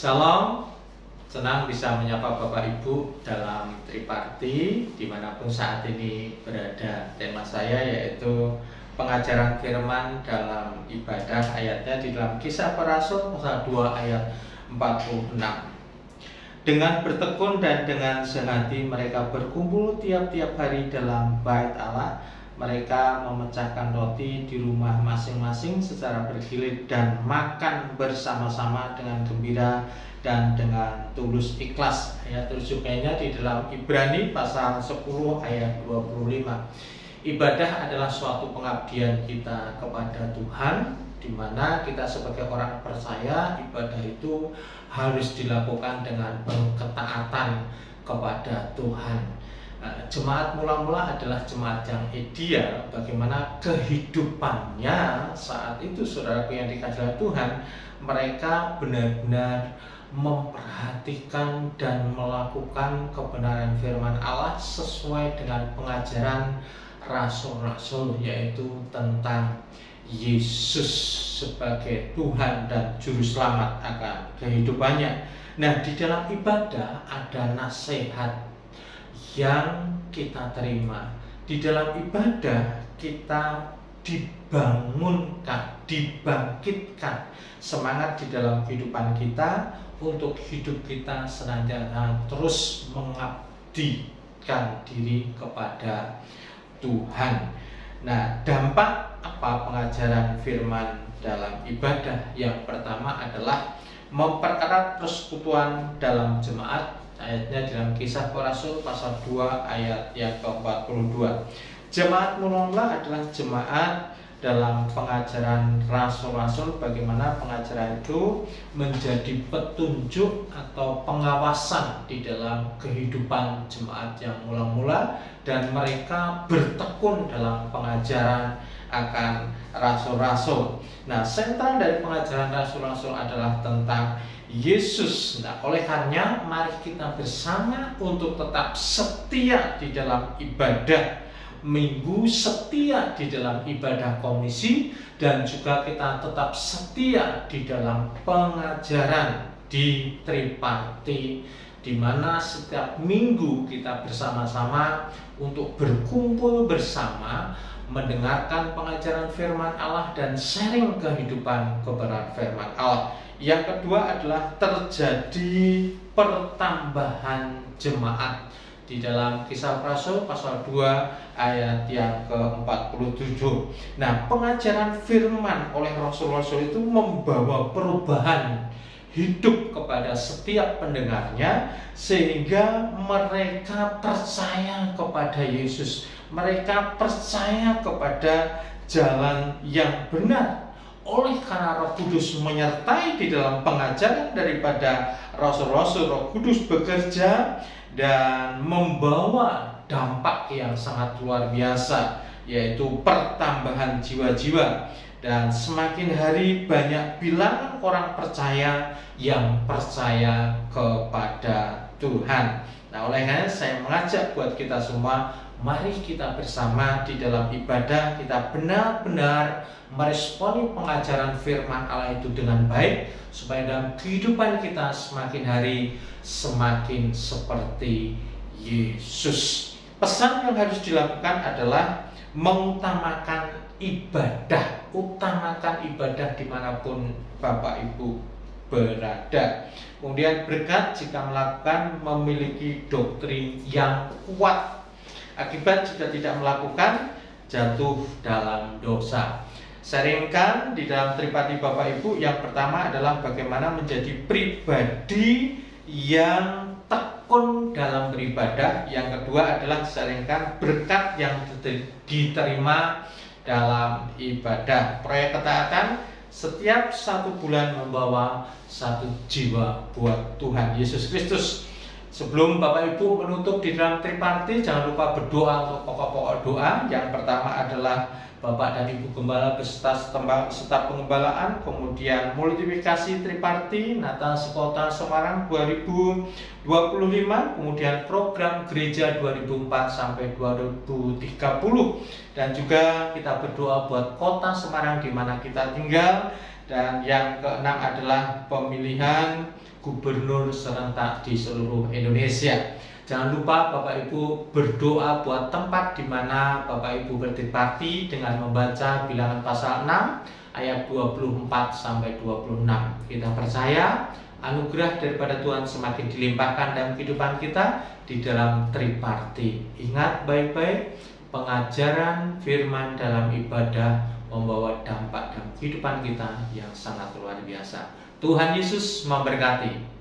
Shalom, senang bisa menyapa Bapak Ibu dalam Triparti dimanapun saat ini berada. Tema saya yaitu pengajaran firman dalam ibadah, ayatnya di dalam Kisah Para Rasul pasal 2 ayat 46. Dengan bertekun dan dengan sehati mereka berkumpul tiap-tiap hari dalam bait Allah. Mereka memecahkan roti di rumah masing-masing secara bergilir dan makan bersama-sama dengan gembira dan dengan tulus ikhlas. Ayat rujukannya di dalam Ibrani pasal 10 ayat 25. Ibadah adalah suatu pengabdian kita kepada Tuhan, di mana kita sebagai orang percaya ibadah itu harus dilakukan dengan penuh ketaatan kepada Tuhan. Jemaat mula-mula adalah jemaat yang ideal. Bagaimana kehidupannya saat itu, saudaraku yang dikasihi Tuhan, mereka benar-benar memperhatikan dan melakukan kebenaran firman Allah sesuai dengan pengajaran rasul-rasul, yaitu tentang Yesus sebagai Tuhan dan Juru Selamat akan kehidupannya. Nah, di dalam ibadah ada nasihat yang kita terima. Di dalam ibadah kita dibangunkan, dibangkitkan semangat di dalam kehidupan kita untuk hidup kita senantiasa terus mengabdikan diri kepada Tuhan. Nah, dampak apa pengajaran firman dalam ibadah? Yang pertama adalah mempererat persekutuan dalam jemaat. Ayatnya dalam Kisah Para Rasul pasal 2 ayat yang ke-42. Jemaat mula-mula adalah jemaat dalam pengajaran rasul-rasul, bagaimana pengajaran itu menjadi petunjuk atau pengawasan di dalam kehidupan jemaat yang mula-mula, dan mereka bertekun dalam pengajaran akan rasul-rasul. Nah, sentral dari pengajaran rasul-rasul adalah tentang Yesus. Nah, oleh karenanya mari kita bersama untuk tetap setia di dalam ibadah minggu, setia di dalam ibadah komisi, dan juga kita tetap setia di dalam pengajaran di Triparti, di mana setiap minggu kita bersama-sama untuk berkumpul bersama mendengarkan pengajaran firman Allah dan sharing kehidupan kebenaran firman Allah. Yang kedua adalah terjadi pertambahan jemaat di dalam Kisah Rasul pasal 2 ayat yang ke-47. Nah, pengajaran firman oleh rasul-rasul itu membawa perubahan hidup kepada setiap pendengarnya, sehingga mereka percaya kepada Yesus. Mereka percaya kepada jalan yang benar. Oleh karena Roh Kudus menyertai di dalam pengajaran daripada rasul-rasul, Roh Kudus bekerja dan membawa dampak yang sangat luar biasa, yaitu pertambahan jiwa-jiwa. Dan semakin hari banyak bilangan orang percaya yang percaya kepada Tuhan. Nah, oleh karena saya mengajak buat kita semua, mari kita bersama di dalam ibadah, kita benar-benar meresponi pengajaran firman Allah itu dengan baik, supaya dalam kehidupan kita semakin hari semakin seperti Yesus. Pesan yang harus dilakukan adalah mengutamakan ibadah. Utamakan ibadah dimanapun Bapak Ibu berada. Kemudian berkat jika melakukan, memiliki doktrin yang kuat. Akibat jika tidak melakukan, jatuh dalam dosa. Sharingkan di dalam Triparti Bapak Ibu, yang pertama adalah bagaimana menjadi pribadi yang tekun dalam beribadah. Yang kedua adalah sharingkan berkat yang diterima dalam ibadah. Proyek ketaatan setiap 1 bulan membawa 1 jiwa buat Tuhan Yesus Kristus. Sebelum Bapak Ibu menutup di dalam Triparti, jangan lupa berdoa untuk pokok-pokok doa. Yang pertama adalah Bapak dan Ibu Gembala beserta staf pengembalaan, kemudian multifikasi Triparti Natal Sekota Semarang 2021 kemudian program gereja 2004 sampai 2030, dan juga kita berdoa buat kota Semarang di mana kita tinggal. Dan yang keenam adalah pemilihan gubernur serentak di seluruh Indonesia. Jangan lupa Bapak Ibu berdoa buat tempat di mana Bapak Ibu bertriparti dengan membaca Bilangan pasal 6 ayat 24 sampai 26. Kita percaya anugerah daripada Tuhan semakin dilimpahkan dalam kehidupan kita di dalam triparti. Ingat baik-baik, pengajaran firman dalam ibadah membawa dampak dalam kehidupan kita yang sangat luar biasa. Tuhan Yesus memberkati.